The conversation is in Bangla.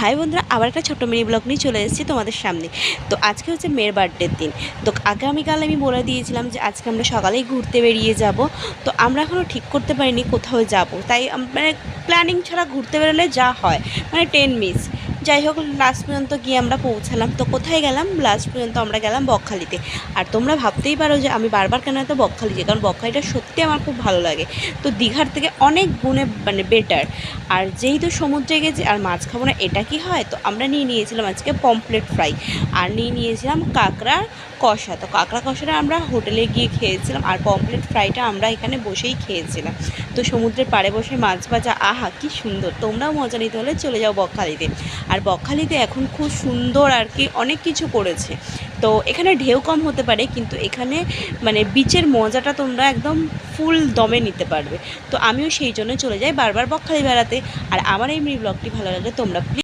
হাই বন্ধুরা, আবার একটা ছোট্ট মিনি ব্লগ নিয়ে চলে এসেছি তোমাদের সামনে। তো আজকে হচ্ছে মেয়ের বার্থডের দিন। তো আগামীকাল আমি বলে দিয়েছিলাম যে আজকে আমরা সকালেই ঘুরতে বেরিয়ে যাব। তো আমরা এখনও ঠিক করতে পারিনি কোথাও যাব, তাই মানে প্ল্যানিং ছাড়া ঘুরতে বেরোলে যা হয় মানে 10 মিস। যাই হোক, লাস্ট পর্যন্ত গিয়ে আমরা পৌঁছালাম। তো কোথায় গেলাম? লাস্ট পর্যন্ত আমরা গেলাম বকখালিতে। আর তোমরা ভাবতেই পারো যে আমি বারবার কেন এত বকখালি যাই, কারণ বকখালিটা সত্যি আমার খুব ভালো লাগে। তো দীঘার থেকে অনেক গুণে মানে বেটার। আর যেহেতু সমুদ্রে গেছি আর মাছ খাবো না, এটা কি হয়? তো আমরা নিয়েছিলাম আজকে পমফ্রেট ফ্রাই, আর নিয়েছিলাম কাঁকড়ার কষা। তো কাঁকড়া কষাটা আমরা হোটেলে গিয়ে খেয়েছিলাম, আর পমফ্রেট ফ্রাইটা আমরা এখানে বসেই খেয়েছিলাম। তো সমুদ্রের পাড়ে বসে মাছ ভাজা, আহা কি সুন্দর! তোমরাও মজা নিতে হলে চলে যাও বকখালিতে। আর বকখালিতে এখন খুব সুন্দর আর কি অনেক কিছু করেছে। তো এখানে ঢেউ কম হতে পারে, কিন্তু এখানে মানে বিচের মজাটা তোমরা একদম ফুল দমে নিতে পারবে। তো আমিও সেই জন্য চলে যাই বারবার বকখালি বেড়াতে। আর আমার এই মিনি ব্লগটি ভালো লাগলে তোমরা